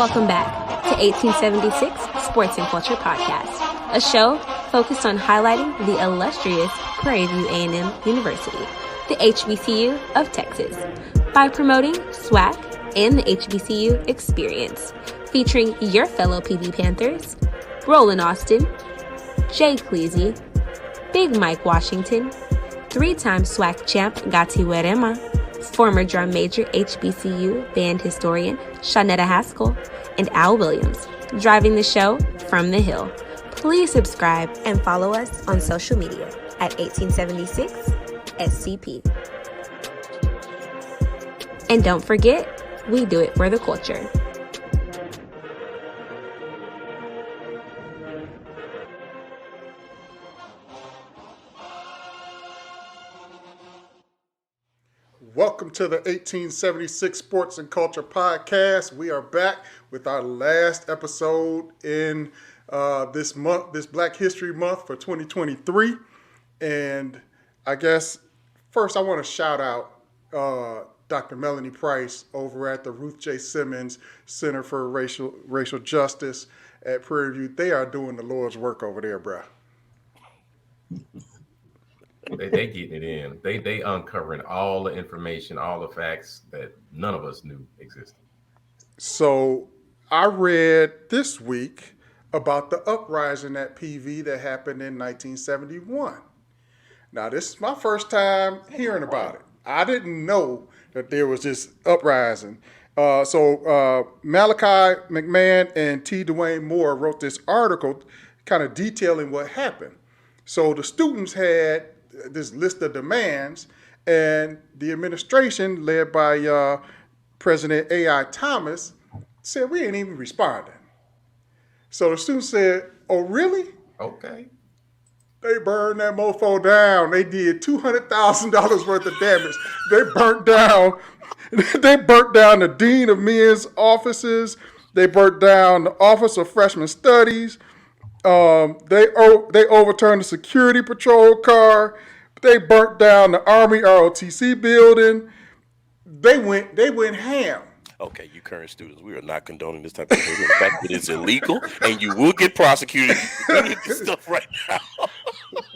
Welcome back to 1876 Sports and Culture Podcast, a show focused on highlighting the illustrious Prairie View A&M University, the HBCU of Texas, by promoting SWAC and the HBCU experience, featuring your fellow PV Panthers, Roland Austin, Jay Cleasy, Big Mike Washington, three-time SWAC champ Gati Werema, former drum major HBCU band historian Shawnetta Haskell, and Al Williams, driving the show from the Hill. Please subscribe and follow us on social media at 1876 SCP. And don't forget, we do it for the culture. Welcome to the 1876 Sports and Culture Podcast. We are back with our last episode in this month, this Black History Month for 2023. And I guess first I want to shout out Dr. Melanie Price over at the Ruth J. Simmons Center for Racial Justice at Prairie View. They are doing the Lord's work over there, bruh. They getting it in. They uncovering all the information, all the facts that none of us knew existed. So I read this week about the uprising at PV that happened in 1971. Now, this is my first time hearing about it. I didn't know that there was this uprising. So Malachi McMahon and T. Dwayne Moore wrote this article kind of detailing what happened. So the students had this list of demands, and the administration, led by President A.I. Thomas, said, we ain't even responding. So the students said, oh, really? Okay. They burned that mofo down. They did $200,000 worth of damage. They burnt down the Dean of Men's offices. They burnt down the Office of Freshman Studies. They overturned the security patrol car. They burnt down the Army ROTC building. They went ham. Okay, you current students, we are not condoning this type of behavior. The fact that it's illegal and you will get prosecuted. We need this stuff right now.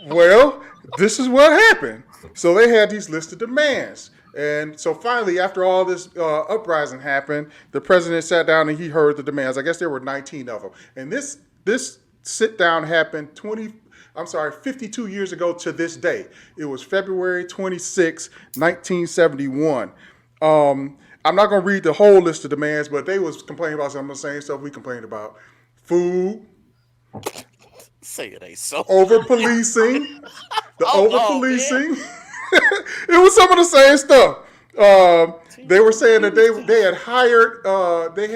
Well, this is what happened. So they had these listed demands. And so finally, after all this uprising happened, the president sat down and he heard the demands. I guess there were 19 of them. And this sit down happened 52 years ago to this day. It was February 26, 1971. I'm not going to read the whole list of demands, but they was complaining about some of the same stuff we complained about. Food. Say it ain't so. Over-policing. Over-policing. It was some of the same stuff. They were saying that they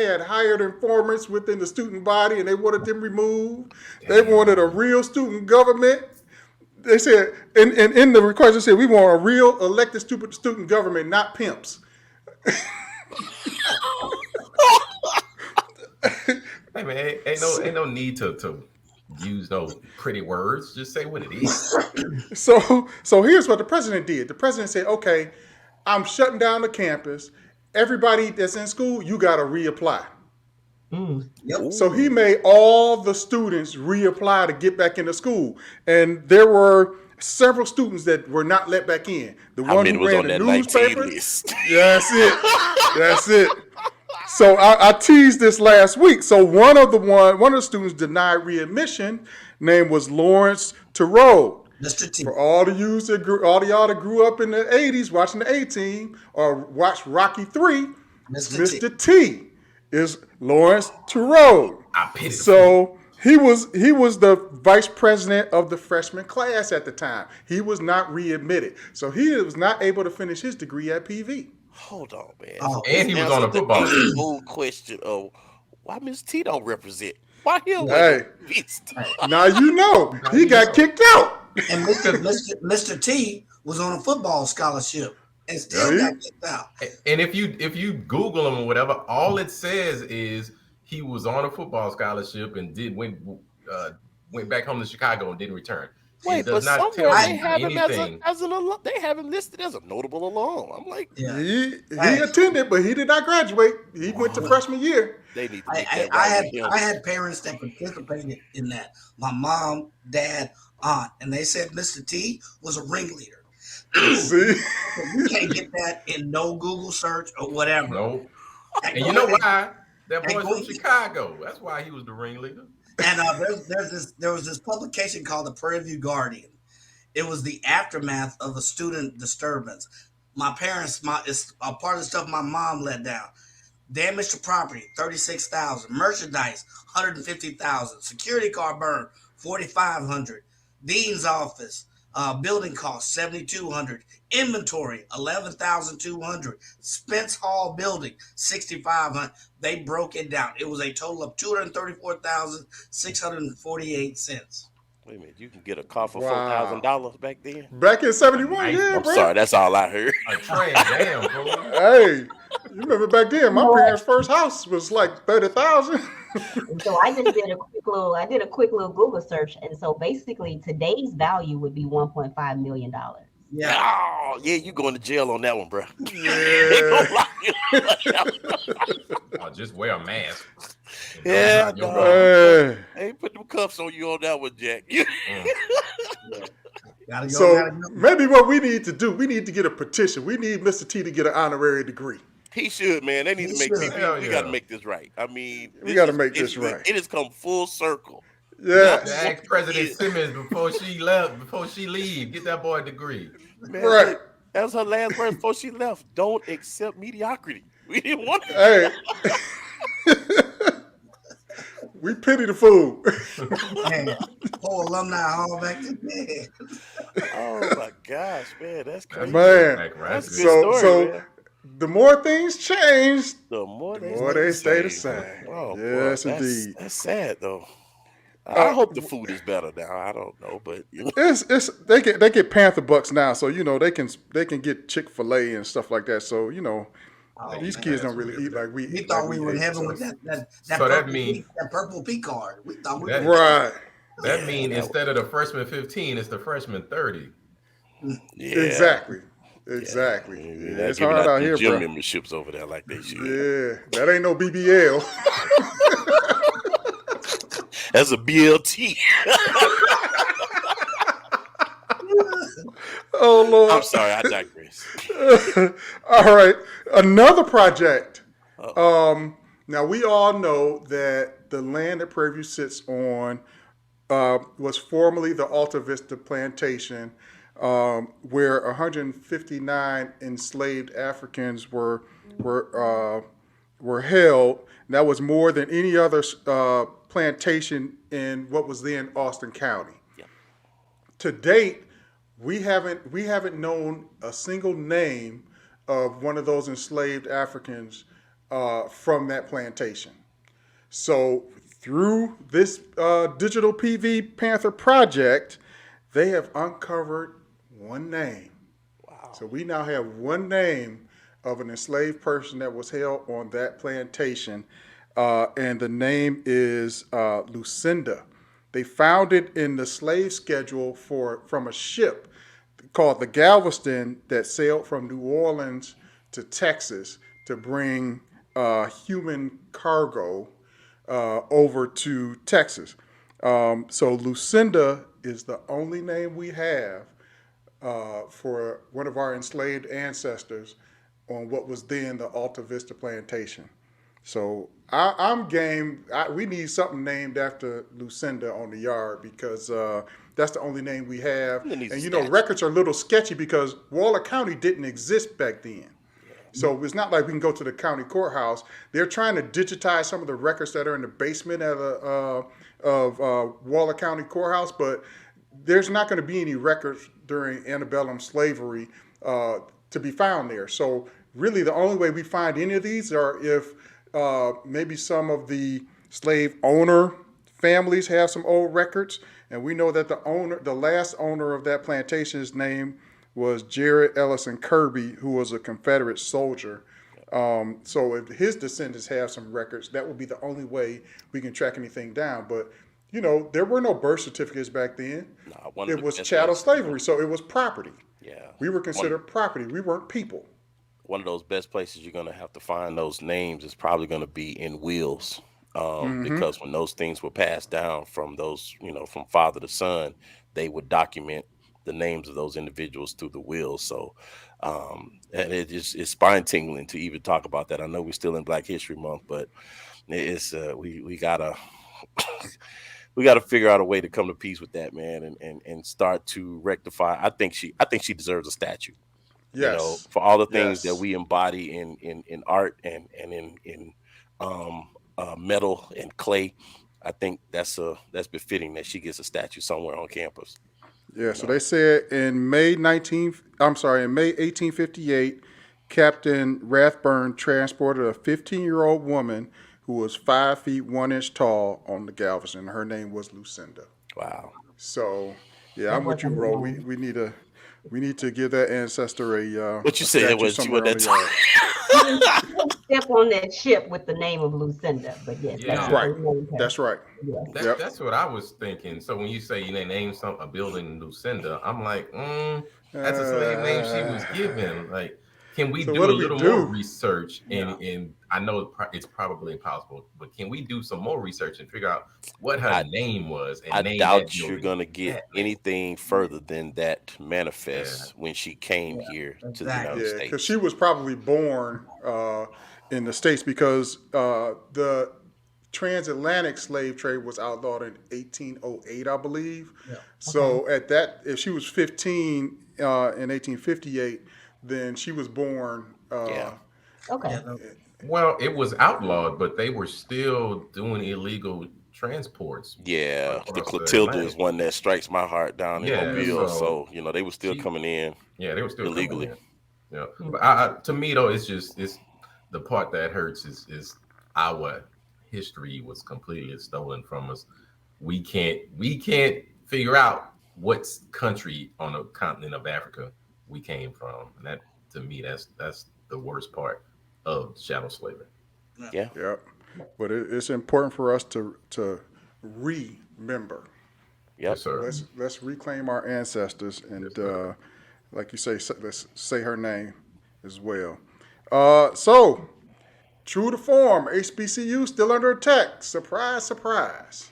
had hired informants within the student body and they wanted them removed. They wanted a real student government. They said, and in the request, they said, we want a real elected student government, not pimps. Hey man, ain't no need to use those pretty words. Just say what it is. So here's what the president did. The president said, okay, I'm shutting down the campus. Everybody that's in school, you got to reapply. Yep. So he made all the students reapply to get back into school. And there were several students that were not let back in. The one who ran the newspaper. Yeah, that's it. So I teased this last week. So one of the students denied readmission. Name was Lawrence Terrell. Mr. T. For all of y'all that grew up in the 80s watching the A-Team or watched Rocky 3, Mr. T is Lawrence Terrell. So he was the vice president of the freshman class at the time. He was not readmitted. So he was not able to finish his degree at PV. Hold on, man. And he was on a football team. Whole question of why Mr. T don't represent. Why he don't Now you know. He got kicked out. And Mr. T was on a football scholarship and still got kicked out. And if you Google him or whatever, all it says is he was on a football scholarship and went back home to Chicago and didn't return. Wait, but somewhere they have him as an alum. They have him listed as a notable alum. I'm like, he attended, but he did not graduate. He went to freshman year. They need to make that right with him. I had parents that participated in that. My mom, dad, aunt, and they said Mr. T was a ringleader. See? You can't get that in no Google search or whatever. Nope. And you know why? That boy's from Chicago. That's why he was the ringleader. And there was this publication called the Prairie View Guardian. It was the aftermath of a student disturbance. My parents, it's a part of the stuff my mom let down. Damage to property, $36,000. Merchandise, $150,000. Security car burned, $4,500. Dean's office, building costs, $7,200. Inventory, $11,200. Spence Hall building, $6,500. They broke it down. It was a total of $234,648. Wait a minute, you can get a car for $4,000 back then? Back in 71, yeah, I'm bro. sorry, that's all I heard. A train, damn, bro. Hey, you remember back then, my parents' first house was like 30,000. So I just did a quick little Google search, and so basically today's value would be $1.5 million. Yeah. Oh, yeah, you going to jail on that one, bro. Yeah. Oh, just wear a mask. Yeah, Hey. Hey, put them cuffs on you on that one, Jack. Gotta go, So maybe what we need to do, we need to get a petition. We need Mr. T to get an honorary degree. He should, man. They need to make this. We got to make this right. I mean, we got to make this right. It has come full circle. Yeah. Ask President Simmons before she leave. Get that boy a degree. Man, Right. That was her last words before she left. Don't accept mediocrity. We didn't want it. Hey. We pity the fool. Man, poor alumni hall back then. Oh my gosh, man, that's crazy. Man. That's a good story, man. The more things change, the more they stay the same. Oh, yes, boy, indeed. That's sad though. I hope the food is better now. I don't know, but you know. They get Panther bucks now, so you know they can get Chick-fil-A and stuff like that. So you know. These kids don't really eat like we eat. We thought we were in heaven with that purple P card. We thought we were right. That means instead of the freshman 15, it's the freshman 30. Yeah. Exactly. Yeah, it's hard out here, gym bro. Memberships over there like they should. Yeah, that ain't no BBL. That's a BLT. Oh Lord! I'm sorry, I digress. All right, another project. Now we all know that the land that Prairie View sits on was formerly the Alta Vista Plantation, where 159 enslaved Africans were held. That was more than any other plantation in what was then Austin County. Yeah. To date, we haven't known a single name of one of those enslaved Africans from that plantation. So through this Digital Panther Project, they have uncovered one name. Wow. So we now have one name of an enslaved person that was held on that plantation, and the name is Lucinda. They found it in the slave schedule from a ship called the Galveston that sailed from New Orleans to Texas to bring human cargo over to Texas. So Lucinda is the only name we have for one of our enslaved ancestors on what was then the Alta Vista Plantation. So I'm game. We need something named after Lucinda on the yard because that's the only name we have. And you know, records are a little sketchy because Waller County didn't exist back then. So it's not like we can go to the county courthouse. They're trying to digitize some of the records that are in the basement of Waller County Courthouse, but there's not going to be any records during antebellum slavery to be found there. So really the only way we find any of these are if maybe some of the slave owner families have some old records. And we know that the last owner of that plantation's name was Jared Ellison Kirby, who was a Confederate soldier. So if his descendants have some records, that would be the only way we can track anything down. But, you know, there were no birth certificates back then. It was chattel slavery, so it was property. Yeah. We were considered property. We weren't people. one of those best places you're going to have to find those names is probably going to be in wills. Because when those things were passed down from those, from father to son, they would document the names of those individuals through the wills. So, and it's spine tingling to even talk about that. I know we're still in Black History Month, but it's we gotta we gotta figure out a way to come to peace with that, man, and start to rectify. I think she deserves a statue. Yes. For all the things that we embody in art and in metal and clay. I think that's befitting that she gets a statue somewhere on campus. Yeah, so they said in May 1858, Captain Rathburn transported a 15-year-old woman who was 5 feet 1 inch tall on the Galveston. Her name was Lucinda. Wow. So, yeah, I'm with you, bro. We need to give that ancestor a what you say? It was somewhere on the yard. Step on that ship with the name of Lucinda, but yes, Yeah. Right. That's right. Yes. That's what I was thinking. So when you say they named a building Lucinda, I'm like, that's a slave name she was given. Like, can we do a little more research? And I know it's probably impossible, but can we do some more research and figure out what her name was? And I doubt you're gonna get anything further than that manifest when she came here to the United States. Because she was probably born in the States, because the transatlantic slave trade was outlawed in 1808, I believe. Yeah. So at that, if she was 15 in 1858, then she was born. Okay. Well, it was outlawed, but they were still doing illegal transports. Yeah, the Clotilda is one that strikes my heart down in Mobile. So they were still coming in. Yeah, they were still illegally. Yeah, but to me though, it's the part that hurts is our history was completely stolen from us. We can't figure out what country on the continent of Africa we came from, and that to me that's the worst part of chattel slavery. Yeah. But it's important for us to remember. Yes, sir. Let's reclaim our ancestors, and like you say, let's say her name as well. So, true to form, HBCU still under attack. Surprise, surprise.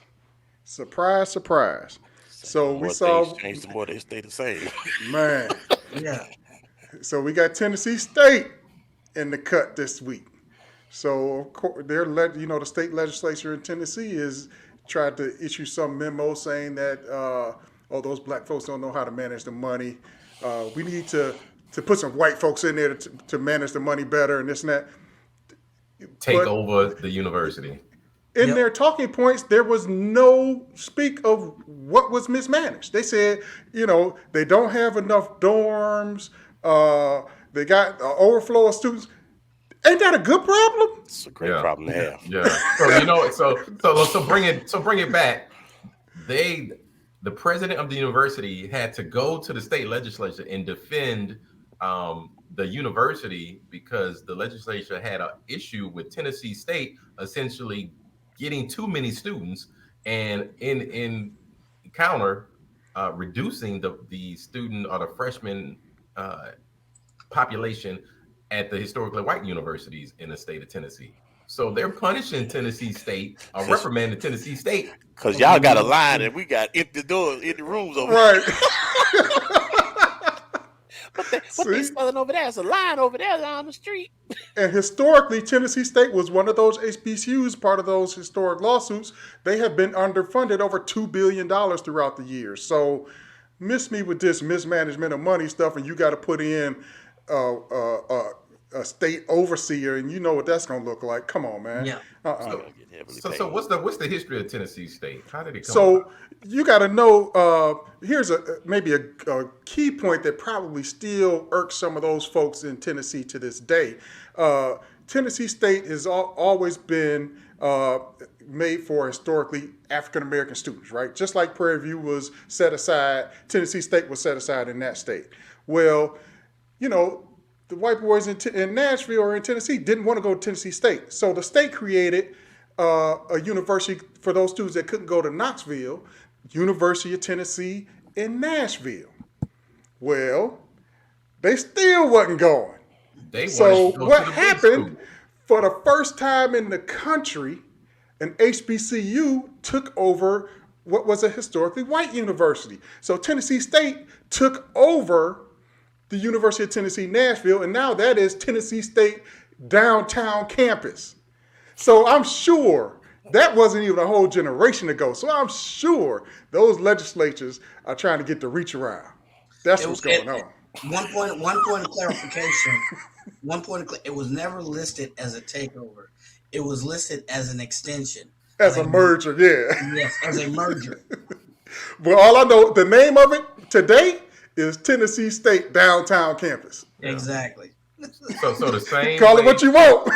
Surprise, surprise. So we saw change the more they stay the same. Man. Yeah. So we got Tennessee State in the cut this week. So of course, the state legislature in Tennessee is tried to issue some memo saying that those black folks don't know how to manage the money. We need to put some white folks in there to manage the money better and this and that. Take over the university. In their talking points, there was no speak of what was mismanaged. They said, they don't have enough dorms. They got an overflow of students. Ain't that a good problem? It's a great problem to have. Yeah. So bring it back. The president of the university had to go to the state legislature and defend the university because the legislature had an issue with Tennessee State essentially getting too many students and in counter reducing the student or the freshman population at the historically white universities in the state of Tennessee. So they're punishing Tennessee State or reprimanding Tennessee State. Because y'all got a line and we got empty doors in the rooms over there. What they selling over there? It's a line over there down the street. And historically, Tennessee State was one of those HBCUs, part of those historic lawsuits. They have been underfunded over $2 billion throughout the years. So miss me with this mismanagement of money stuff, and you got to put in a state overseer, and you know what that's going to look like. Come on, man. Yeah. So what's the history of Tennessee State? How did it come about? You got to know, here's maybe a key point that probably still irks some of those folks in Tennessee to this day. Tennessee State has always been made for historically African-American students, right? Just like Prairie View was set aside, Tennessee State was set aside in that state. Well, the white boys in Nashville or in Tennessee didn't want to go to Tennessee State. So the state created a university for those students that couldn't go to Knoxville, University of Tennessee in Nashville. Well, they still wasn't going. They So wanted to go what to the big happened? school. For the first time in the country, an HBCU took over what was a historically white university. So Tennessee State took over the University of Tennessee, Nashville, and now that is Tennessee State downtown campus. So I'm sure that wasn't even a whole generation ago. So I'm sure those legislatures are trying to get the reach around. That's what's going on. One point of clarification. It was never listed as a takeover. It was listed as an extension. As a merger, yeah. Yes, as a merger. Well, all I know, the name of it today is Tennessee State downtown campus. Yeah. Exactly. So the same. Call it what you want.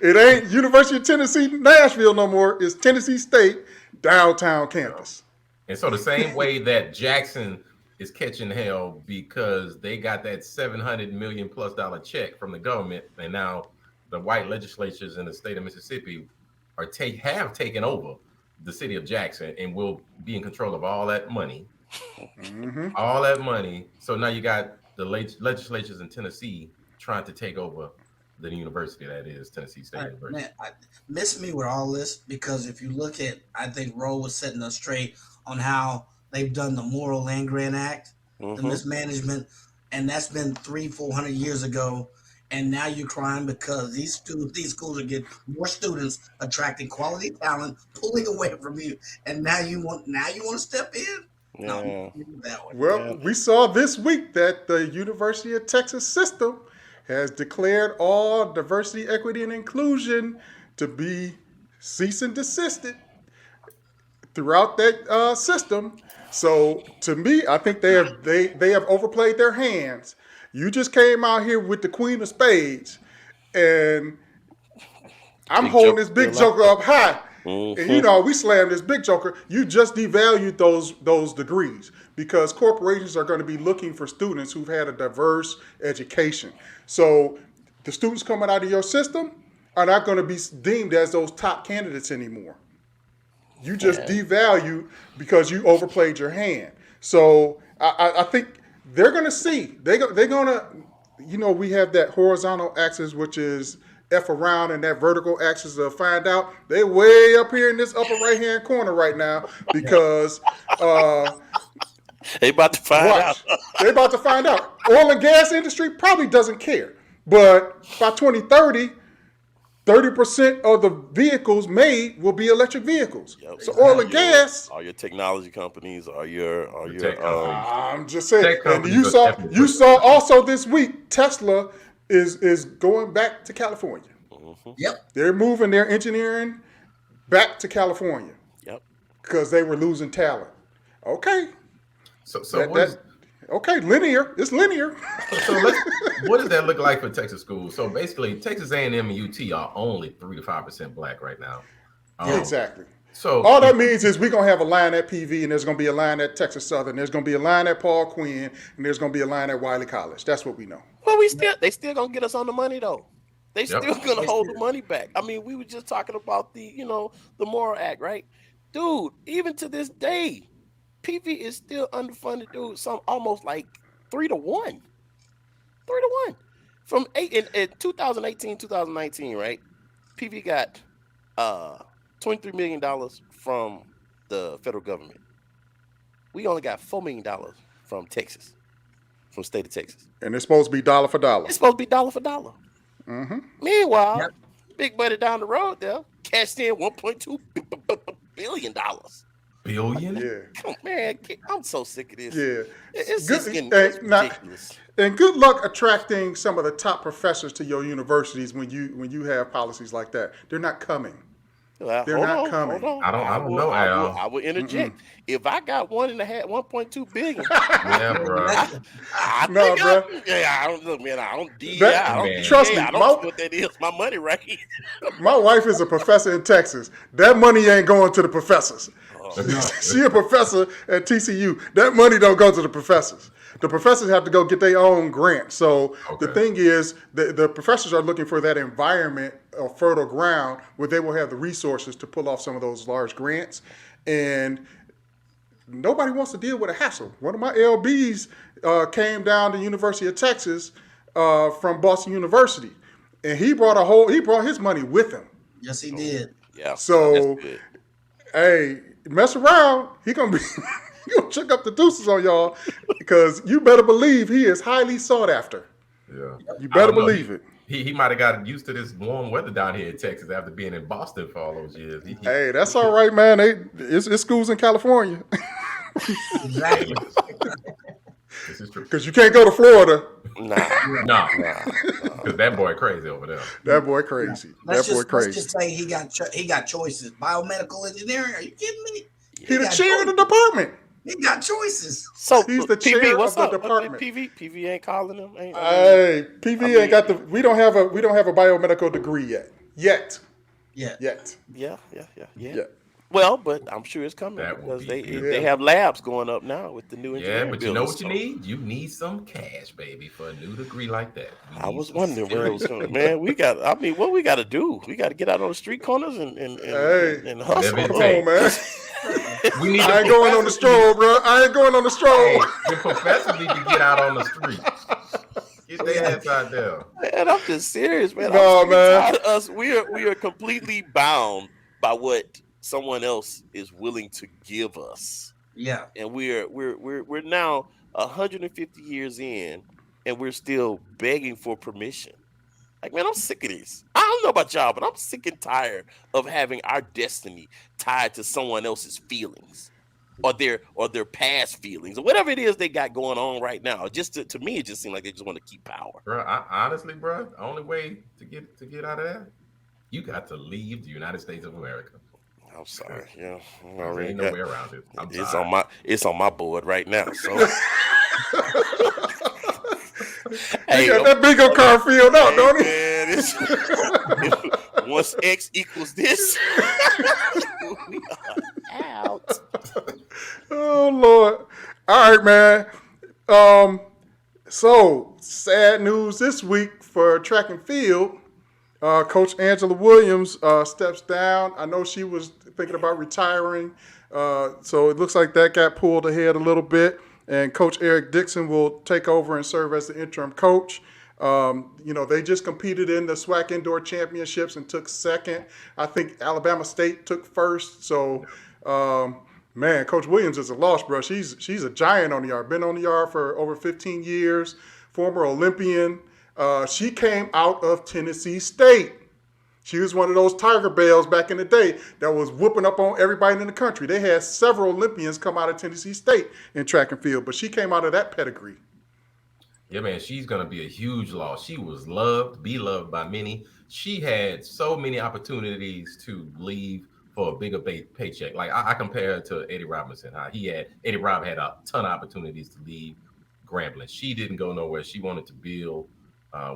It ain't University of Tennessee Nashville no more. It's Tennessee State downtown campus. And so the same way that Jackson is catching hell because they got that $700 million+ check from the government, and now the white legislatures in the state of Mississippi have taken over the city of Jackson and will be in control of all that money. All that money. So now you got the legislatures in Tennessee trying to take over the university that is Tennessee State University. Man, miss me with all this, because if you look at, I think Roe was setting us straight on how they've done the Moral Land Grant Act, the mismanagement, and that's been 300-400 years ago. And now you're crying because these schools are getting more students, attracting quality talent, pulling away from you, and now you want to step in. Yeah. No, that one. Well, we saw this week that the University of Texas system has declared all diversity, equity, and inclusion to be cease and desisted throughout that system. So to me, I think they have overplayed their hands. You just came out here with the Queen of Spades, and I'm holding this big joker up high. And we slammed this big joker. You just devalued those degrees because corporations are going to be looking for students who've had a diverse education. So the students coming out of your system are not going to be deemed as those top candidates anymore. You just devalued because you overplayed your hand. So I think they're going to see. They're going to, we have that horizontal axis, which is F around, and that vertical axis of find out. They're way up here in this upper right-hand corner right now because they about to find out. They about to find out. Oil and gas industry probably doesn't care. But by 2030, 30% of the vehicles made will be electric vehicles. Yep. So oil and gas. All your technology companies, I'm just saying. And you saw also this week, Tesla is going back to California. Yep. They're moving their engineering back to California. Yep. Because they were losing talent. Okay. Okay, linear. It's linear. So what does that look like for Texas schools? So basically, Texas A&M and UT are only 3 to 5% black right now. Exactly. So all that means is we're gonna have a line at PV, and there's gonna be a line at Texas Southern. There's gonna be a line at Paul Quinn, and there's gonna be a line at Wiley College. That's what we know. Well, they still gonna get us on the money though. They still gonna hold the money back. I mean, we were just talking about the Moral Act, right? Dude, even to this day, PV is still underfunded, dude. Some almost like 3 to 1. 3 to 1. From in 2018, 2019, right? PV got $23 million from the federal government. We only got $4 million from Texas, from the state of Texas. And it's supposed to be dollar for dollar. It's supposed to be dollar for dollar. Meanwhile, Big Buddy down the road there cashed in $1.2 billion. Billion? Yeah. Come on, man, I'm so sick of this. Yeah. It's good, just getting ridiculous. And good luck attracting some of the top professors to your universities when you have policies like that. They're not coming. Well, They're not coming. I don't know, Al. I would interject. If I got 1.2 billion, Yeah, bro. I No, bro. I don't know, man. I don't Trust me, I don't know what that is. My money, right? My wife is a professor in Texas. That money ain't going to the professors. She a professor at TCU. That money don't go to the professors. The professors have to go get their own grant. So the thing is, the professors are looking for that environment of fertile ground where they will have the resources to pull off some of those large grants. And nobody wants to deal with a hassle. One of my LBs came down to University of Texas from Boston University, and he brought his money with him. Yes, he did. Yeah. So, that's good. hey, mess around, he gonna be he gonna check up the deuces on y'all, because you better believe he is highly sought after. Yeah. You better believe it. He might have gotten used to this warm weather down here in Texas after being in Boston for all those years. Hey, that's all right, man. It's schools in California. Exactly. This is true. Because you can't go to Florida. Nah. Because that boy crazy over there. That boy crazy. Let's just say he got choices. Biomedical engineering? Are you kidding me? He the chair of the department. He got choices. So he's the chair what's of the up? department. PV ain't calling him. Hey, PV ain't got the. We don't have a biomedical degree yet. Yeah. Well, but I'm sure it's coming because they have labs going up now with the new engineering. Yeah, but you know what you need? You need some cash, baby, for a new degree like that. I was wondering where it was going. Man, what we got to do? We got to get out on the street corners and hustle. Come on, man. I ain't going on the stroll, bro. Hey, the professor need to get out on the street. Get their ass out there. Man, I'm just serious, man. No, man. We are completely bound by what someone else is willing to give us. Yeah. And we're now 150 years in, and we're still begging for permission. Like, man, I'm sick of this. I don't know about y'all, but I'm sick and tired of having our destiny tied to someone else's feelings or their past feelings or whatever it is they got going on right now. Just to me, it just seems like they just want to keep power. Bro, honestly, bro, the only way to get out of that, you got to leave the United States of America. I'm sorry. Yeah, there ain't no way around it. It's on my board right now. So. Hey, got that bingo card filled out, don't he? Once X equals this, we are out. Oh Lord! All right, man. So sad news this week for track and field. Coach Angela Williams steps down. I know she was thinking about retiring, so it looks like that got pulled ahead a little bit. And Coach Eric Dixon will take over and serve as the interim coach. They just competed in the SWAC Indoor Championships and took second. I think Alabama State took first. So, man, Coach Williams is a loss, bro. She's a giant on the yard. Been on the yard for over 15 years. Former Olympian. She came out of Tennessee State. She was one of those Tiger Bells back in the day that was whooping up on everybody in the country. They had several Olympians come out of Tennessee State in track and field, but she came out of that pedigree. Yeah, man, she's going to be a huge loss. She was beloved by many. She had so many opportunities to leave for a bigger paycheck. Like I compare her to Eddie Robinson. Eddie Rob had a ton of opportunities to leave Grambling. She didn't go nowhere. She wanted to build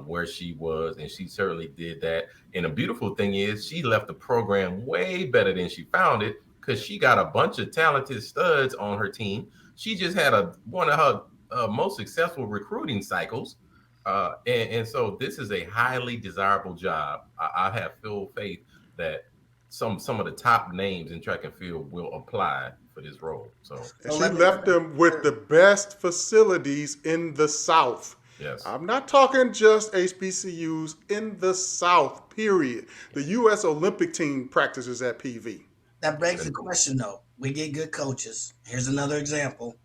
where she was, and she certainly did that. And the beautiful thing is she left the program way better than she found it because she got a bunch of talented studs on her team. She just had one of her most successful recruiting cycles. And so this is a highly desirable job. I have full faith that some of the top names in track and field will apply for this role. So and she left them with the best facilities in the South. Yes. I'm not talking just HBCUs in the South, period. The U.S. Olympic team practices at PV. That begs the question, though. We get good coaches. Here's another example.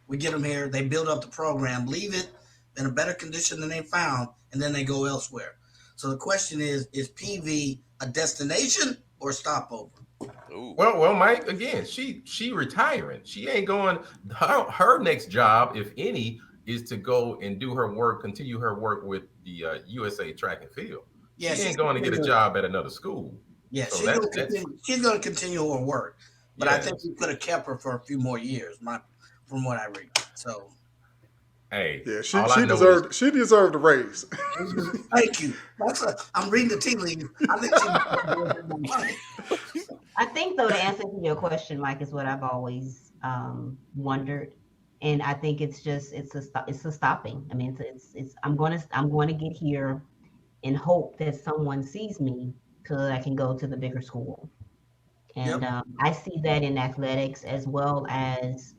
We get them here. They build up the program, leave it in a better condition than they found, and then they go elsewhere. So the question is PV a destination or a stopover? Ooh. Well, Mike, again, she retiring. She ain't going. Her next job, if any, is to go and do her work, continue her work with the USA Track and Field. Yeah, she ain't going to get a job at another school. Yeah, so she's going to continue her work. But yes. I think we could have kept her for a few more years, from what I read. So, hey, yeah, she deserved a raise. Thank you. I'm reading the tea leaves. I think though, to answer to your question, Mike, is what I've always wondered. And I think it's a stopping. I mean, it's I'm going to get here and hope that someone sees me so that I can go to the bigger school. And I see that in athletics as well as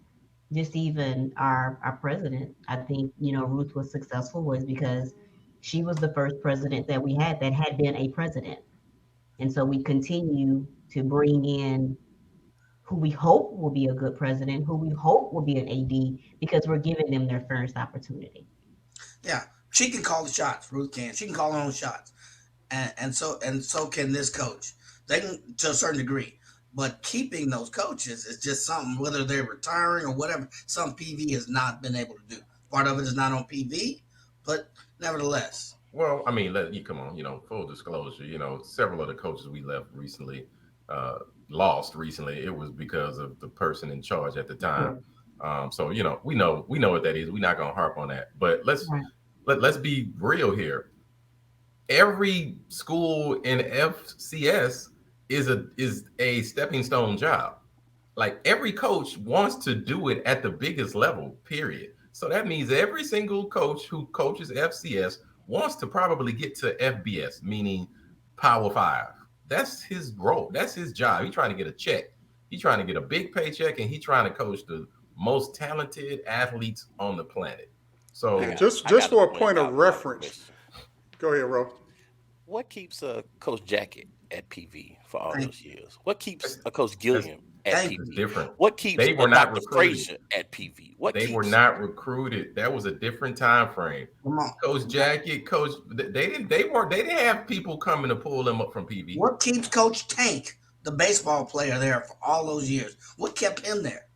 just even our president. I think, Ruth was successful was because She was the first president that we had that had been a president. And so we continue to bring in who we hope will be a good president, who we hope will be an AD, because we're giving them their first opportunity. Yeah, she can call the shots. Ruth can. She can call her own shots, and so can this coach. They can to a certain degree, but keeping those coaches is just something. Whether they're retiring or whatever, some PV has not been able to do. Part of it is not on PV, but nevertheless. Well, I mean, come on, full disclosure, several of the coaches we left recently, lost recently. It was because of the person in charge at the time. So, we know what that is. We're not going to harp on that, but let's be real here. Every school in FCS is a stepping stone job. Like every coach wants to do it at the biggest level, period. So that means every single coach who coaches FCS wants to probably get to FBS, meaning Power 5. That's his role. That's his job. He's trying to get a check. He's trying to get a big paycheck, and he's trying to coach the most talented athletes on the planet. So just for a point of reference, go ahead, Ro. What keeps Coach Jacket at PV for all those years? What keeps Coach Gilliam at PV? Different. What keeps they were not Dr. Frazier at PV? They were not recruited. That was a different time frame. Come on. Coach Jacket, they didn't have people coming to pull them up from PV. What keeps Coach Tank, the baseball player, there for all those years? What kept him there?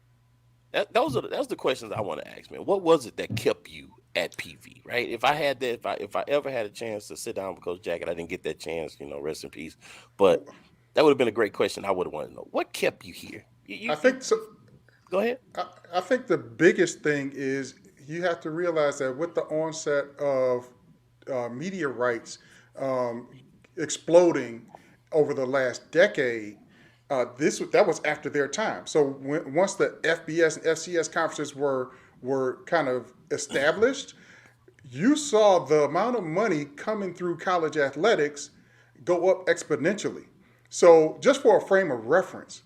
Those are the questions I want to ask, man. What was it that kept you at PV, right? If I ever had a chance to sit down with Coach Jacket, I didn't get that chance, rest in peace. But that would have been a great question. I would have wanted to know what kept you here. I think so. Go ahead. I think the biggest thing is you have to realize that with the onset of media rights exploding over the last decade, that was after their time. So once the FBS and FCS conferences were kind of established, you saw the amount of money coming through college athletics go up exponentially. So just for a frame of reference,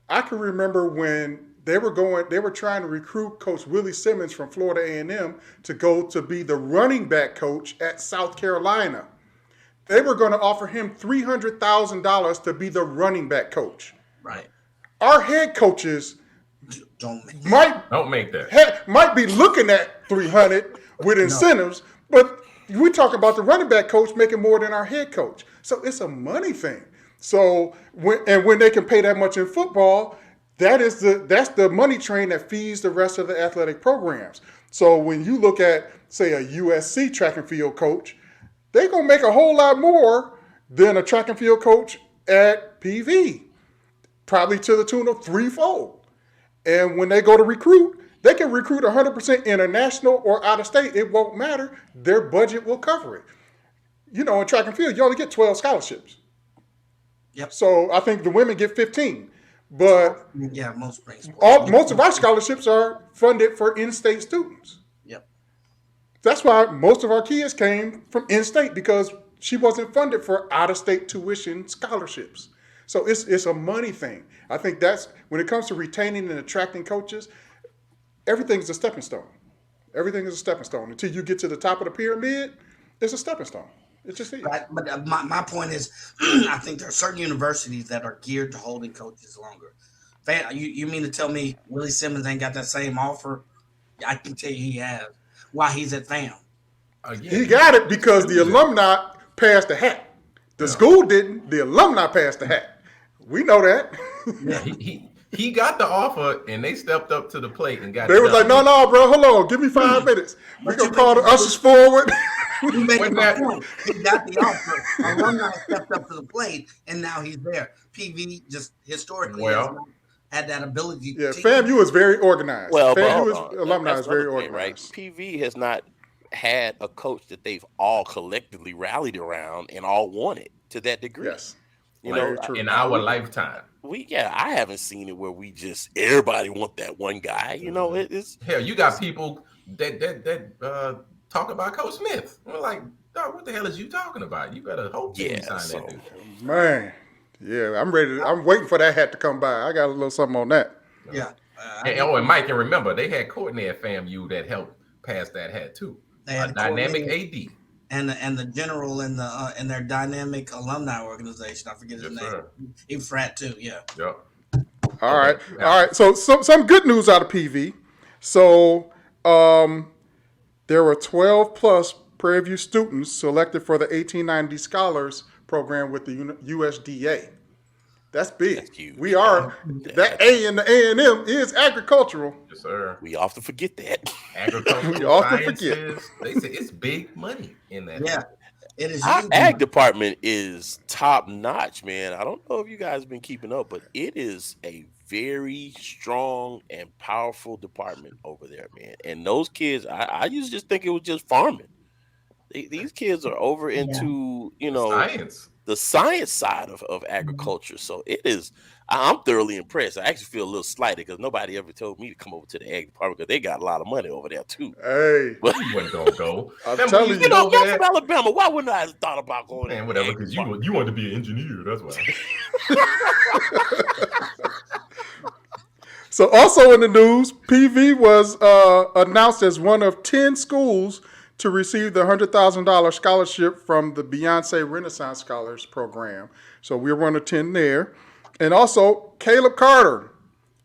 I can remember when they were trying to recruit Coach Willie Simmons from Florida A&M to go to be the running back coach at South Carolina. They were going to offer him $300,000 to be the running back coach. Right. Our head coaches don't make that. Might be looking at 300 with incentives, but we talk about the running back coach making more than our head coach. So it's a money thing. So when they can pay that much in football, that's the money train that feeds the rest of the athletic programs. So when you look at, say, a USC track and field coach, they're going to make a whole lot more than a track and field coach at PV, probably to the tune of threefold. And when they go to recruit, they can recruit 100% international or out of state. It won't matter. Their budget will cover it. In track and field, you only get 12 scholarships. Yep. So I think the women get 15. But yeah, most of our scholarships are funded for in-state students. Yep. That's why most of our kids came from in-state, because she wasn't funded for out-of-state tuition scholarships. So it's a money thing. I think that's when it comes to retaining and attracting coaches, everything's a stepping stone. Everything is a stepping stone. Until you get to the top of the pyramid, it's a stepping stone. It just is. Right. But my point is, I think there are certain universities that are geared to holding coaches longer. You mean to tell me Willie Simmons ain't got that same offer? I can tell you he has. While he's at FAM. He got it because the alumni passed the hat. The school didn't. The alumni passed the hat. We know that. Yeah, he got the offer, and they stepped up to the plate and got. They was like, no, bro, hold on, give me 5 minutes. We're gonna call the ushers forward. You make my point. He got the offer. Alumni stepped up to the plate, and now he's there. PV just historically has not had that ability. Yeah, FAMU is very organized. Well, alumni is very organized. Right? PV has not had a coach that they've all collectively rallied around and all wanted to that degree. Yes. In our lifetime. I haven't seen it where we just everybody want that one guy. It's hell. You got people that talk about Coach Smith. We're like, dog, what the hell is you talking about? You better hope you sign that dude. Man, yeah, I'm ready. I'm waiting for that hat to come by. I got a little something on that. Yeah. And Mike, and remember, they had Courtney at FAMU that helped pass that hat too. They had a dynamic AD. and the general in their dynamic alumni organization. I forget his name. Sir. He frat too. Yeah. Yep. All right. So some good news out of PV. So there were 12 plus Prairie View students selected for the 1890 Scholars Program with the USDA. That's big. That's huge. We are that A in the A&M is agricultural. Yes, sir. We often forget that. Agricultural We often sciences. They say it's big money in that. Yeah. It is. Our huge. ag department is top notch, man. I don't know if you guys have been keeping up, but it is a very strong and powerful department over there, man. And those kids, I used to just think it was just farming. These kids are over into, Science. the science side of agriculture. So it is, I'm thoroughly impressed. I actually feel a little slighted because nobody ever told me to come over to the ag department because they got a lot of money over there too. Hey, But You wasn't gonna go. I'm telling you. you know, y'all from Alabama. Why wouldn't I have thought about going? Man, to whatever, the ag because department? you wanted to be an engineer. That's why. So also in the news, PV was announced as one of 10 schools to receive the $100,000 scholarship from the Beyonce Renaissance Scholars Program. So we're one of 10 there. And also, Caleb Carter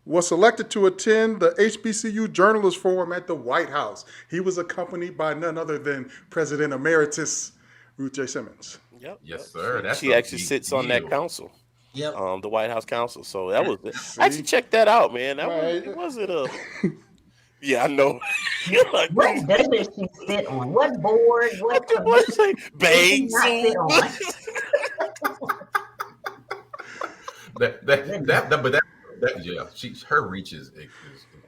was selected to attend the HBCU Journalist Forum at the White House. He was accompanied by none other than President Emeritus Ruth J. Simmons. Yep. Yes, sir. That's She a actually big sits on that deal. council. Yep. The White House Council. So that was I actually checked that out, man. That Right. it wasn't a yeah, I know. You're like, What doesn't she sit on? What board? What what say does she bang not sit Zoom? on? Her reach is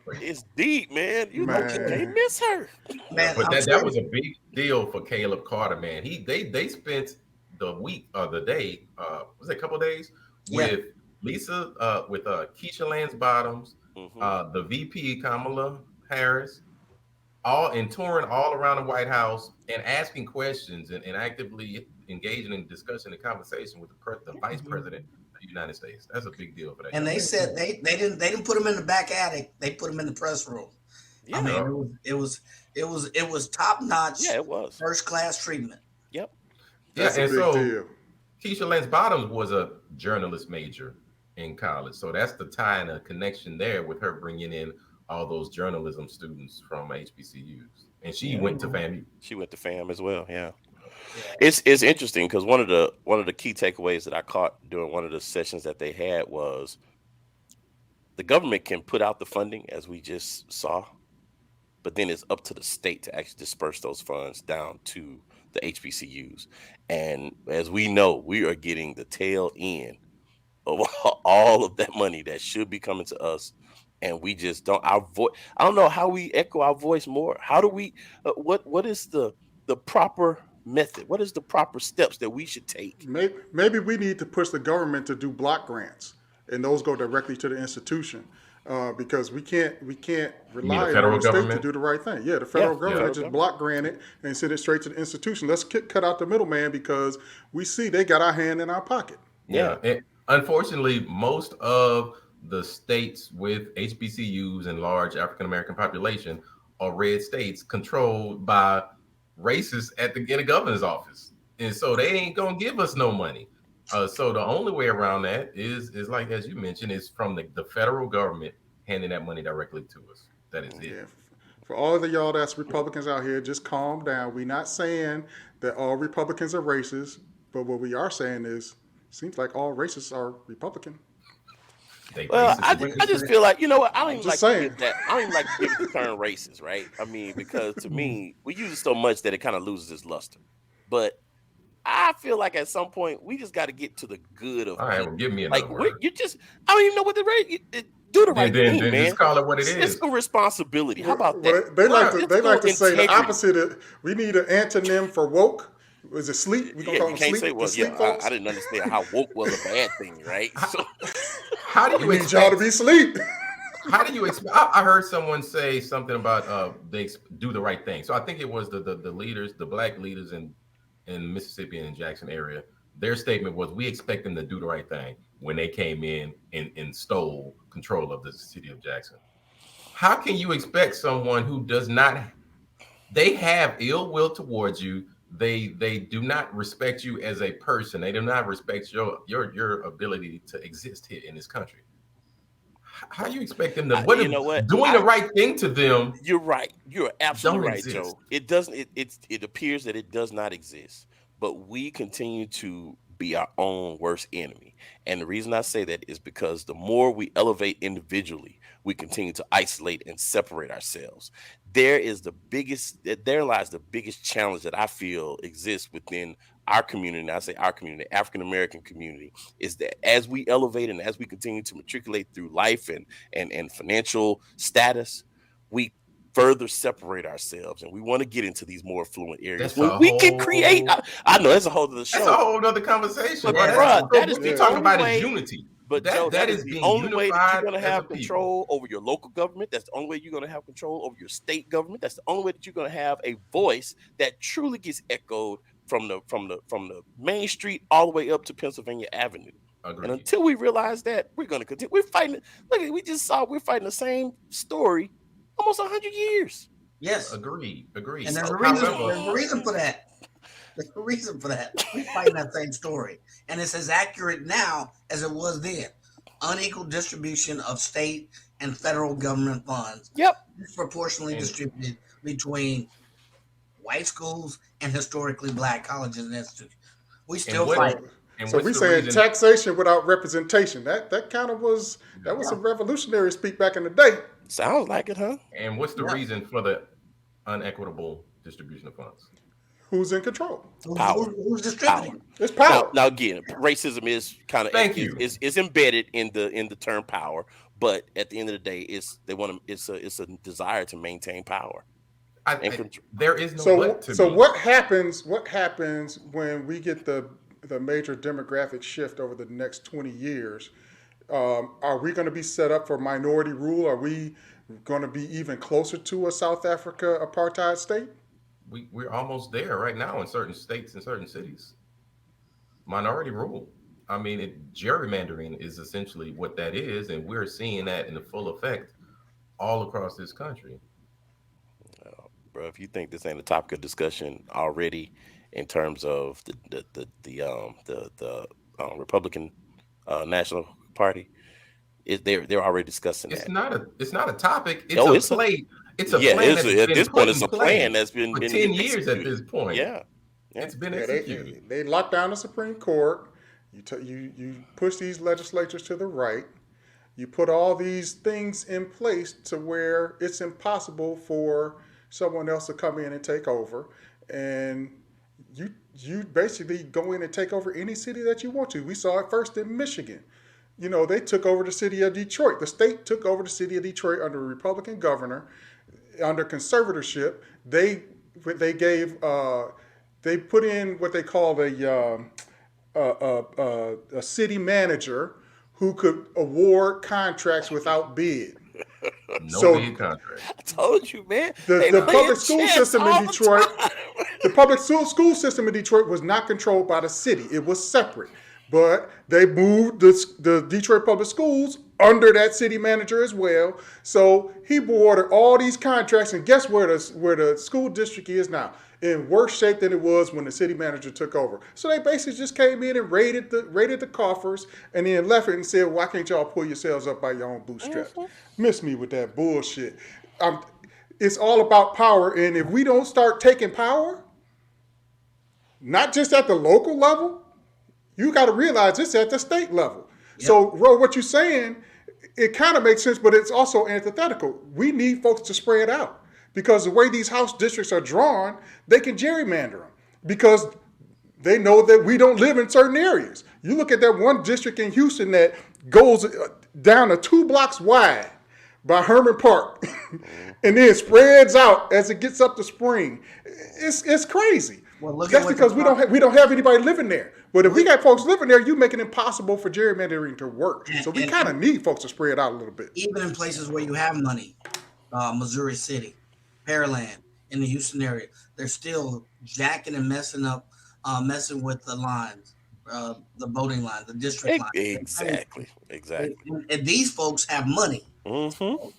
crazy. It's deep, man. You Man. can't miss her. Man, But I'm that telling was a big deal for Caleb Carter, man. They spent the week or the day, was it a couple of days with Lisa, with Keisha Lance Bottoms, the VP Kamala Harris, all in touring all around the White House and asking questions and actively engaging in discussion and conversation with the Vice President of the United States. That's a big deal for that. And they said they didn't put him in the back attic. They put him in the press room. Yeah. I mean, it was top notch. Yeah, it was. First class treatment. Yep. That's yeah, a and big so deal. Keisha Lance Bottoms was a journalist major in college. So that's the tie and a connection there with her bringing in all those journalism students from HBCUs. And she went to FAMU. She went to FAM as well. Yeah. It's interesting because one of the key takeaways that I caught during one of the sessions that they had was the government can put out the funding, as we just saw, but then it's up to the state to actually disperse those funds down to the HBCUs. And as we know, we are getting the tail end of all of that money that should be coming to us. And we just don't, I don't know how we echo our voice more. How do we, what is the proper method? What is the proper steps that we should take? Maybe we need to push the government to do block grants, and those go directly to the institution, because we can't rely on the state to do the right thing. Yeah, the federal government just block grant it and send it straight to the institution. Let's cut out the middleman because we see they got our hand in our pocket. Yeah. And unfortunately, most of the states with HBCUs and large African American population are red states controlled by racists in the governor's office, and so they ain't gonna give us no money. So the only way around that is like, as you mentioned, is from the federal government handing that money directly to us. That is it. Yeah. For all of y'all that's Republicans out here, just calm down. We're not saying that all Republicans are racist, but what we are saying is, seems like all racists are Republican. Well, I just feel like, you know what, I don't even like saying. to that. I don't even like to give the term racist, right? I mean, because to me, we use it so much that it kind of loses its luster. But I feel like at some point we just got to get to the good of. All right, well, give me another word. You just, I don't even know what the right. Do the right thing, man. Just call it what it is. Fiscal responsibility. How about that? They like to say the integrity. opposite. We need an antonym for woke. Was it sleep? We gonna call You them can't sleep. say, well, sleep yeah, folks? I didn't understand how woke was a bad thing, right? So, How do you We need y'all to be sleep. How do you expect? I heard someone say something about they do the right thing. So I think it was the leaders, the black leaders in Mississippi and Jackson area. Their statement was, we expect them to do the right thing when they came in and stole control of the city of Jackson. How can you expect someone who does not, they have ill will towards you, they do not respect you as a person. They do not respect your ability to exist here in this country. How you expect them to You know what? doing the right thing to them? You're right. You're absolutely Don't right, exist. Joe. It doesn't. It appears that it does not exist, but we continue to be our own worst enemy. And the reason I say that is because the more we elevate individually, we continue to isolate and separate ourselves. There lies the biggest challenge that I feel exists within our community. And I say our community, the African American community, is that as we elevate and as we continue to matriculate through life and financial status, we further separate ourselves, and we want to get into these more affluent areas when we can create. I know that's a whole other show. That's a whole other conversation. But bro, that is we're talking about is unity. But Joe, that is the only way that you're going to have control over your local government. That's the only way you're going to have control over your state government. That's the only way that you're going to have a voice that truly gets echoed from the main street all the way up to Pennsylvania Avenue. Agreed. And until we realize that, we're going to continue. We're fighting. Look, we just saw we're fighting the same story almost 100 years. Yes. Agreed. And there's a reason for that. There's a reason for that. We're fighting that same story. And it's as accurate now as it was then. Unequal distribution of state and federal government funds. Yep. Disproportionately distributed between white schools and historically black colleges and institutions. We still fight. So we saying taxation without representation. That kind of was a revolutionary speak back in the day. Sounds like it, huh? And what's the reason for the unequitable distribution of funds? Who's in control? Power. Who's distributing? Power. It's power. Now again, racism is kind of is embedded in the term power, but at the end of the day, it's a desire to maintain power. There is no so what happens when we get the major demographic shift over the next 20 years? Are we going to be set up for minority rule? Are we going to be even closer to a South Africa apartheid state? We're almost there right now in certain states and certain cities. Minority rule. I mean, gerrymandering is essentially what that is, and we're seeing that in the full effect all across this country. Bro, if you think this ain't a topic of discussion already in terms of the Republican National Party, they're already discussing that. It's not a topic. It's a play. It's a plan. At this point, it's a plan that's been for 10 years at this point. Yeah. It's been executed. They locked down the Supreme Court. You push these legislatures to the right. You put all these things in place to where it's impossible for someone else to come in and take over, and you basically go in and take over any city that you want to. We saw it first in Michigan. You know, they took over the city of Detroit. The state took over the city of Detroit under a Republican governor. Under conservatorship, they put in what they call a city manager who could award contracts without bid. Bid contract. I told you, man. The public school system in Detroit, the public school system in Detroit was not controlled by the city. It was separate. But they moved the Detroit Public Schools under that city manager as well. So he awarded all these contracts, and guess where the school district is now? In worse shape than it was when the city manager took over. So they basically just came in and raided the coffers and then left it and said, why can't y'all pull yourselves up by your own bootstraps? Miss me with that bullshit. It's all about power, and if we don't start taking power, not just at the local level, you got to realize it's at the state level. Yep. So, Ro, what you're saying, it kind of makes sense, but it's also antithetical. We need folks to spread out because the way these house districts are drawn, they can gerrymander them because they know that we don't live in certain areas. You look at that one district in Houston that goes down to 2 blocks wide by Herman Park and then spreads out as it gets up to Spring. It's crazy. Well, that's because we don't have anybody living there. But if we got folks living there, you make it impossible for gerrymandering to work. So we kind of need folks to spread out a little bit. Even in places where you have money, Missouri City, Pearland, in the Houston area, they're still jacking and messing with the lines, the voting lines, the district lines. Exactly. And these folks have money. Mm-hmm.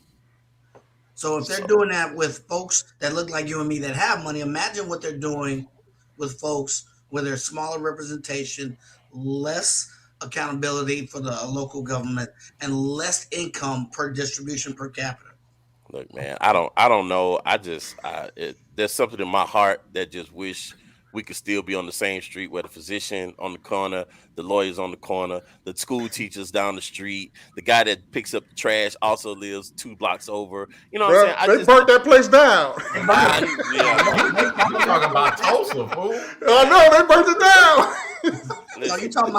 So if they're doing that with folks that look like you and me that have money, imagine what they're doing with folks where there's smaller representation, less accountability for the local government, and less income per distribution per capita. Look, man, I don't know. There's something in my heart that just wish we could still be on the same street where the physician on the corner, the lawyers on the corner, the school teachers down the street, the guy that picks up the trash also lives 2 blocks over. You know what I'm saying? They burnt that place down. You talking about Tulsa, fool? I know they burnt it down. So you talking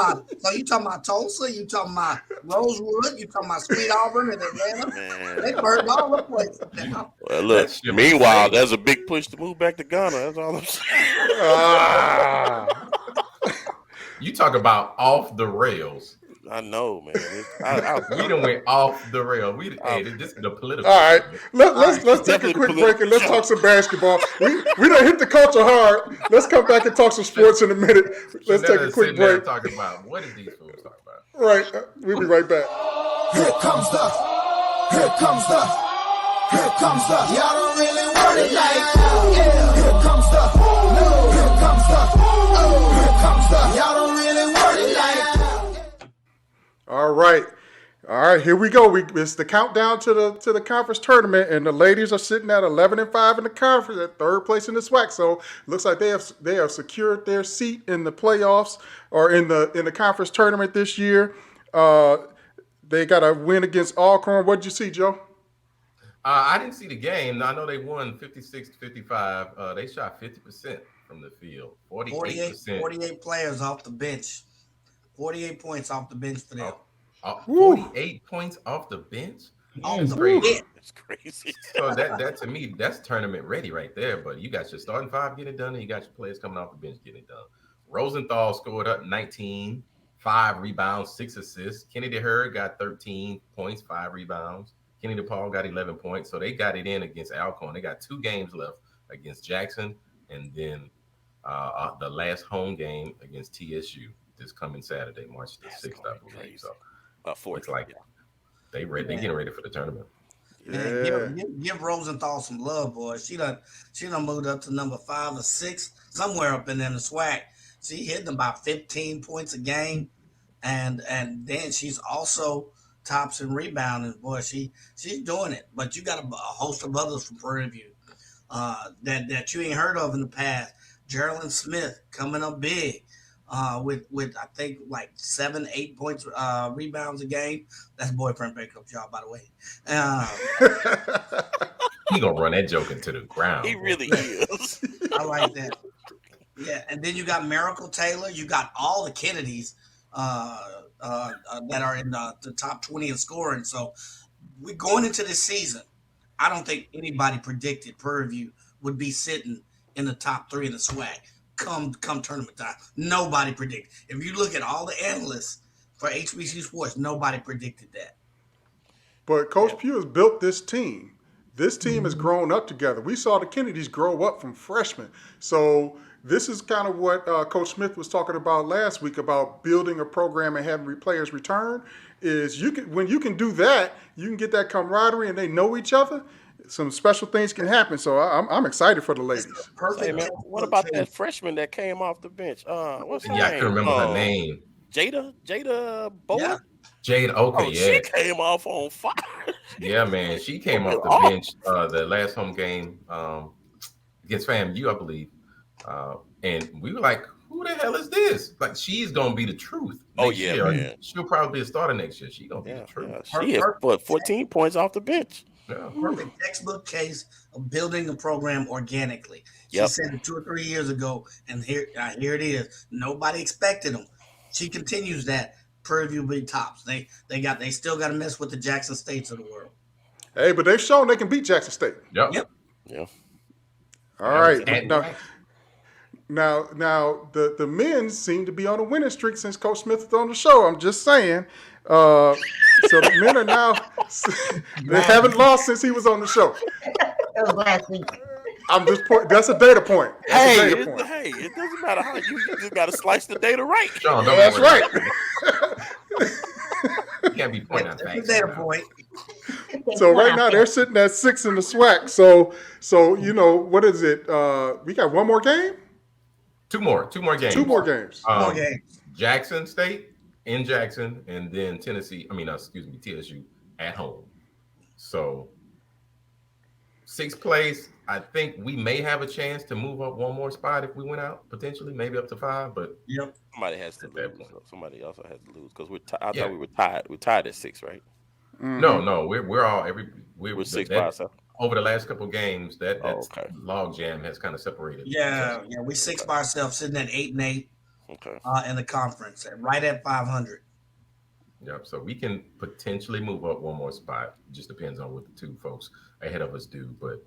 about Tulsa? You talking about Rosewood? You talking about Sweet Auburn in Atlanta? Man. They burned all the places down. Well, look. Meanwhile, there's a big push to move back to Ghana. That's all I'm saying. You talk about off the rails. I know, man. We done went off the rail. Hey, this is the political. All right, let's take a quick break and let's talk some basketball. We done hit the culture hard. Let's come back and talk some sports in a minute. Let's take a quick break. Talking about what is these fools talking about? Right, we'll be right back. Here comes the. Y'all don't really want it like that. Yeah. Here comes the. No. Here comes the. Oh. Here comes the. Y'all don't really want it like that. All right, here we go. It's the countdown to the conference tournament, and the ladies are sitting at 11-5 in the conference, at 3rd place in the SWAC. So looks like they have secured their seat in the playoffs or in the conference tournament this year. They got a win against Alcorn. What did you see, Joe? I didn't see the game. I know they won 56-55. They shot 50% from the field. 48 players off the bench. 48 points off the bench for them. 48 points off the bench? That's crazy. It's crazy. So that to me, that's tournament ready right there. But you got your starting 5 getting it done, and you got your players coming off the bench getting it done. Rosenthal scored up 19, 5 rebounds, 6 assists. Kennedy Hurd got 13 points, 5 rebounds. Kenny DePaul got 11 points. So they got it in against Alcorn. They got 2 games left against Jackson, and then the last home game against TSU this coming Saturday, March the 6th, I believe. So it's like they getting ready for the tournament. Yeah. Give Rosenthal some love, boy. She done moved up to number 5 or 6, somewhere up in the SWAC. She hitting about 15 points a game, and then she's also tops in rebounding. Boy, she's doing it. But you got a host of others from Prairie View that you ain't heard of in the past. Geraldine Smith coming up big. With I think like 7-8 points rebounds a game. That's boyfriend breakup job, by the way. He gonna run that joke into the ground. He really is. I like that. Yeah, and then you got Miracle Taylor. You got all the Kennedys that are in the top 20 in scoring. So we're going into this season. I don't think anybody predicted Prairie View would be sitting in the top 3 in the SWAC. Come tournament time. Nobody predicted. If you look at all the analysts for HBCU sports, nobody predicted that. But Coach Pugh has built this team. This team has grown up together. We saw the Kennedys grow up from freshmen. So this is kind of what Coach Smith was talking about last week about building a program and having players return. Is when you can do that, you can get that camaraderie and they know each other. Some special things can happen, so I'm excited for the ladies. Perfect. Hey, man, what about that freshman that came off the bench? What's her name? I can remember her name. Jada Bowen? Yeah. Jade, okay, She came off on fire. Yeah, man. She came off the bench the last home game against FAMU, I believe. And we were like, who the hell is this? Like, she's going to be the truth. Year. Man. She'll probably be a starter next year. She's going to be the truth. Yeah. She has 14 points off the bench. Yeah. Perfect textbook case of building a program organically. She said it 2 or 3 years ago, and here it is. Nobody expected them. She continues that. Prairie View big tops. They still got to mess with the Jackson States of the world. Hey, but they've shown they can beat Jackson State. Yep. Yeah. All right. Now the men seem to be on a winning streak since Coach Smith is on the show. I'm just saying. So the men are now they haven't lost since he was on the show. That was last week. I'm just that's a data point. Hey, it doesn't matter how you just got to slice the data right. Sean, That's right. You can't be pointing out That's a facts. data point. So right now they're sitting at 6 in the SWAC. So you know what is it? We got one more game. Two more games. Two more games. Jackson State in Jackson, and then TSU at home. So 6th place, I think we may have a chance to move up one more spot if we went out, potentially, maybe up to 5. But somebody has to lose. Somebody also has to lose because I thought we were tied. We're tied at 6, right? No, we're all we're 6 by ourselves. Over the last couple of games, that log jam has kind of separated. Yeah, we 6 by ourselves, sitting at 8-8. Okay. In the conference, right at 500. Yep. So we can potentially move up one more spot. It just depends on what the two folks ahead of us do. But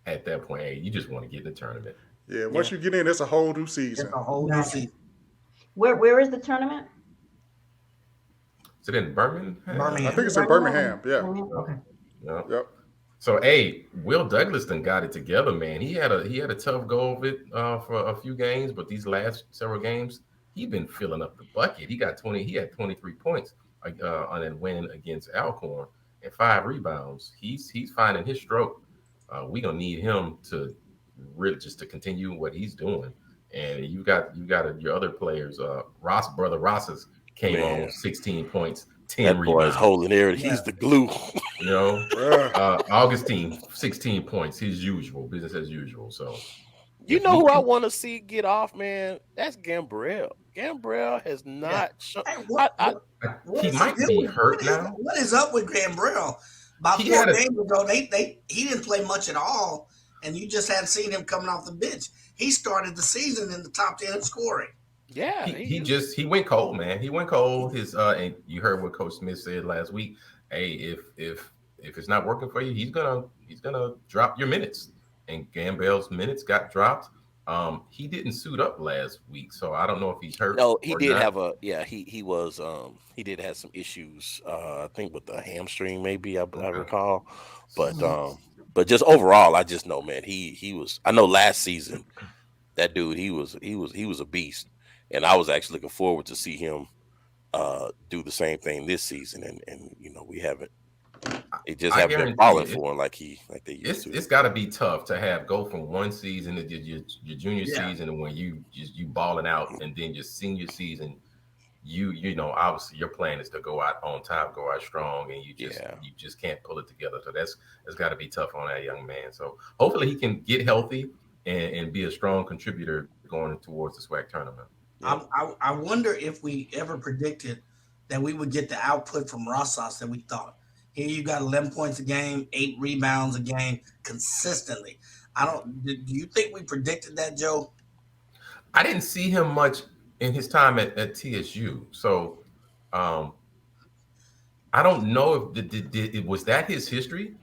at that point, hey, you just want to get in the tournament. Yeah. Once you get in, it's a whole new season. It's a whole new season. Where is the tournament? Is it in Birmingham? I think it's in Birmingham. Yeah. Okay. Yep. So, hey, Will Douglas done got it together, man. He had a tough go of it for a few games, but these last several games, he's been filling up the bucket. He had 23 points on that win against Alcorn and 5 rebounds. He's finding his stroke. We gonna need him to really just to continue what he's doing. And you got your other players. Brother Ross's came on 16 points. 10 that rebounds. boy is holding everything. He's the glue. Augustine, 16 points. His usual, business as usual. So, you know who I want to see get off, man? That's Gambrell. Gambrell has not shown. He might be hurt now. What is up with Gambrell? About 4 games ago, he didn't play much at all, and you just hadn't seen him coming off the bench. He started the season in the top 10 in scoring. Yeah, he went cold, man. He went cold. His and you heard what Coach Smith said last week. Hey, if it's not working for you, he's gonna drop your minutes. And Gambrell's minutes got dropped. He didn't suit up last week, so I don't know if he's hurt. No, he did not. have he did have some issues. I think with the hamstring, maybe I recall. But just overall, I just know, man, he was. I know last season, that dude, he was a beast. And I was actually looking forward to see him do the same thing this season, and we haven't. It just haven't been falling for him like they used to. It's got to be tough to go from one season to your junior season, and when you balling out, and then your senior season, obviously your plan is to go out on top, go out strong, and you just can't pull it together. So that's got to be tough on that young man. So hopefully he can get healthy and be a strong contributor going towards the SWAC tournament. I wonder if we ever predicted that we would get the output from Rosas that we thought. Here you got 11 points a game, 8 rebounds a game consistently. Do you think we predicted that, Joe? I didn't see him much in his time at TSU. So I don't know if was that his history,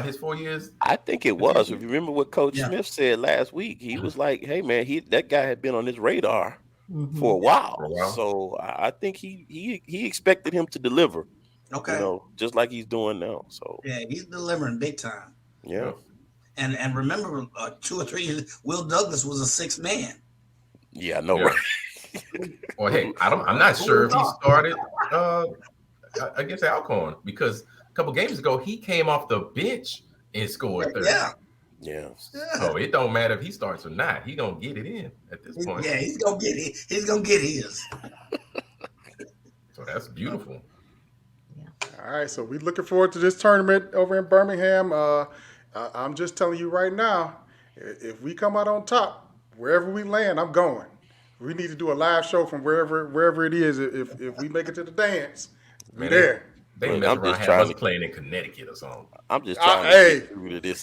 his 4 years? I think it was. If you remember what Coach Smith said last week, he was like, hey, man, that guy had been on his radar for a while. So I think he expected him to deliver. Okay. Just like he's doing now. So yeah, he's delivering big time. Yeah. And remember, 2 or 3 years, Will Douglas was a 6th man. Yeah, I know. Right? Well, hey, I'm not sure if he started against Alcorn, because a couple games ago he came off the bench and scored 30. Yeah. So it don't matter if he starts or not. He gonna get it in at this point. Yeah, he's gonna get it. He's gonna get his. So that's beautiful. All right, so we're looking forward to this tournament over in Birmingham. I'm just telling you right now, if we come out on top, wherever we land, I'm going. We need to do a live show from wherever it is. If we make it to the dance, we're there. They mess around have us playing in Connecticut or something. I'm just trying to get through to this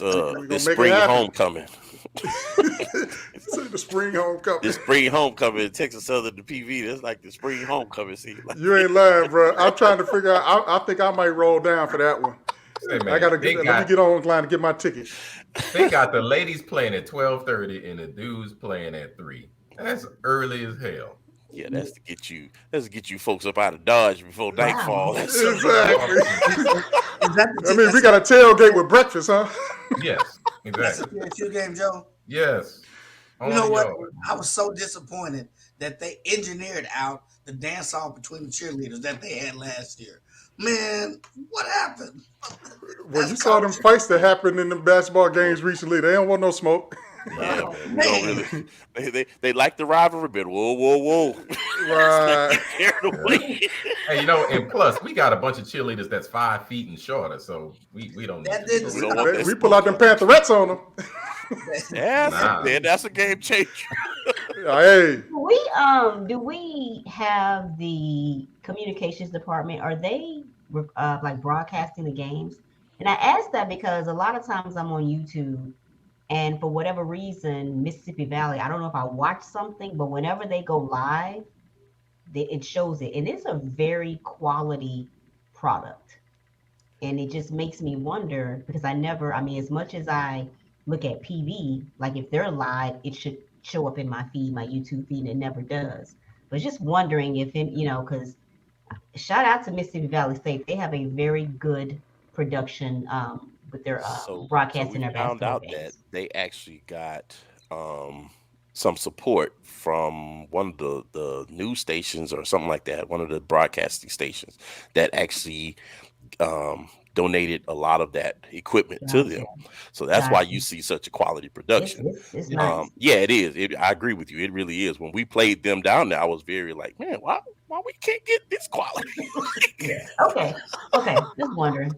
spring homecoming. The spring homecoming. The spring homecoming in Texas Southern to PV. That's like the spring homecoming scene. You ain't lying, bro. I'm trying to figure out. I think I might roll down for that one. Hey, man, let me get online and get my ticket. They got the ladies playing at 12:30 and the dudes playing at 3. That's early as hell. Yeah, that's to get you folks up out of Dodge before nightfall. Exactly. I mean, we got a tailgate with breakfast, huh? Yes, exactly. That's a TSU game, Joe. Yes. You know what? I was so disappointed that they engineered out the dance off between the cheerleaders that they had last year. Man, what happened? Well, you saw them fights that happened in the basketball games recently. They don't want no smoke. Yeah, man. We don't really. They like the rivalry, but whoa. Right. Hey, and plus we got a bunch of cheerleaders that's 5 feet and shorter, so we don't need to. We pull out them Pantherettes on them. That's a game changer. Hey. Do we have the communications department? Are they like broadcasting the games? And I ask that because a lot of times I'm on YouTube, and for whatever reason, Mississippi Valley, I don't know if I watch something, but whenever they go live, it shows it, and it's a very quality product. And it just makes me wonder, because as much as I look at PV, like if they're live, it should show up in my feed, my YouTube feed, and it never does. But just wondering if, because shout out to Mississippi Valley State, they have a very good production with their broadcasting. So we found out that they actually got some support from one of the news stations or something like that, one of the broadcasting stations that actually donated a lot of that equipment to them. So that's why you see such a quality production. It's nice. Yeah, it is. I agree with you. It really is. When we played them down there, I was very like, man, why we can't get this quality? Okay. Just wondering.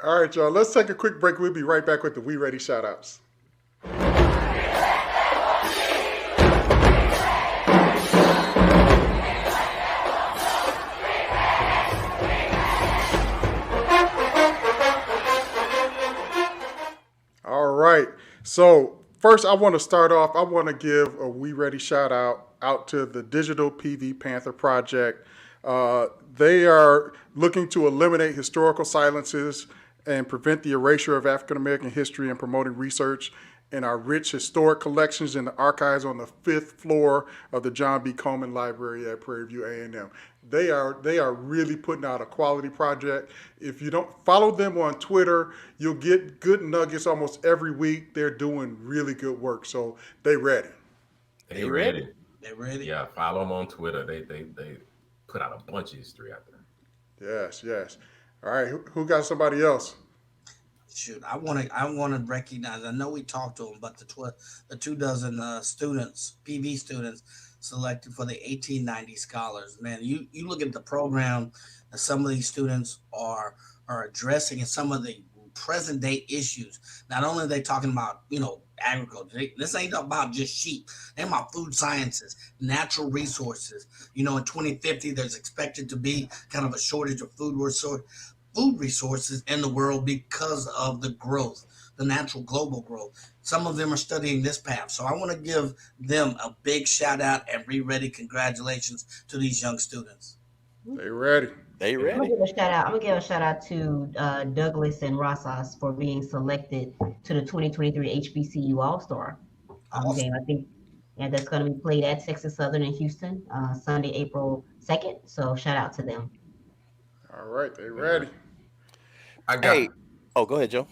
All right, y'all. Let's take a quick break. We'll be right back with the We Ready shout outs. All right. So first, I want to start off. I want to give a We Ready shout out to the Digital Panther Project. They are looking to eliminate historical silences and prevent the erasure of African American history and promoting research in our rich historic collections in the archives on the 5th floor of the John B. Coleman Library at Prairie View A&M. They are really putting out a quality project. If you don't follow them on Twitter, you'll get good nuggets almost every week. They're doing really good work, so they ready. They ready. They ready. Yeah, follow them on Twitter. They put out a bunch of history out there. Yes. All right, who got somebody else? Shoot, I want to recognize. I know we talked to them, but the 24 students, PV students, selected for the 1890 scholars. Man, you look at the program that some of these students are addressing, and some of the present day issues. Not only are they talking about agriculture. This ain't about just sheep. They're about food sciences, natural resources. In 2050, there's expected to be kind of a shortage of food resources in the world because of the growth, the natural global growth. Some of them are studying this path. So I want to give them a big shout out and ready congratulations to these young students. They ready. I'm gonna give a shout out to Douglas and Rosas for being selected to the 2023 HBCU All-Star game. I think that's going to be played at Texas Southern in Houston, Sunday, April 2nd. So shout out to them. All right, they ready. Go ahead, Joe.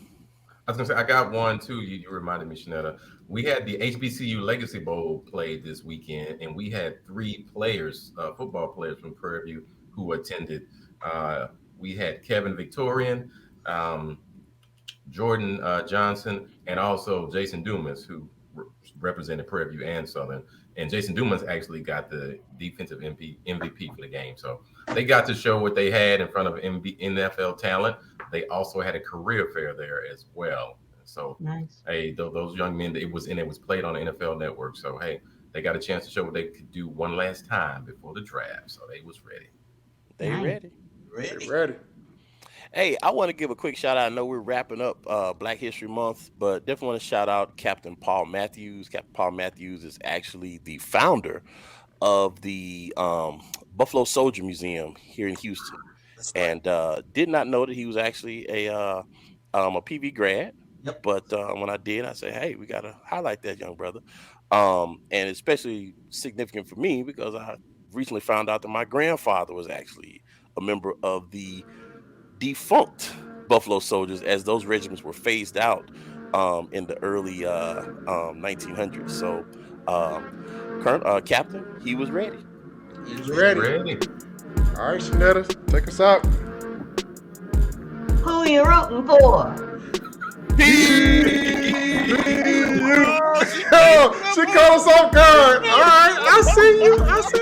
I was gonna say I got one too. You reminded me, Shanetta. We had the HBCU Legacy Bowl played this weekend, and we had 3 players, football players from Prairie View, who attended. We had Kevin Victorian, Jordan Johnson, and also Jason Dumas, who represented Prairie View and Southern. And Jason Dumas actually got the defensive MVP for the game. So they got to show what they had in front of NFL talent. They also had a career fair there as well. So, nice. Hey, those young men, it was played on the NFL Network. So, hey, they got a chance to show what they could do one last time before the draft. So they was ready. They ready. They ready. Hey, I want to give a quick shout out. I know we're wrapping up Black History Month, but definitely want to shout out Captain Paul Matthews. Captain Paul Matthews is actually the founder of the Buffalo Soldier Museum here in Houston, and did not know that he was actually a PV grad. Yep. But when I did, I said, hey, we got to highlight that young brother, and especially significant for me because I recently found out that my grandfather was actually a member of the defunct Buffalo Soldiers as those regiments were phased out in the early 1900s. So, Captain, he was ready. He's ready. All right, Shanetta, take us out. Who you rooting for? Peace. She caught us off guard. All right, I see you.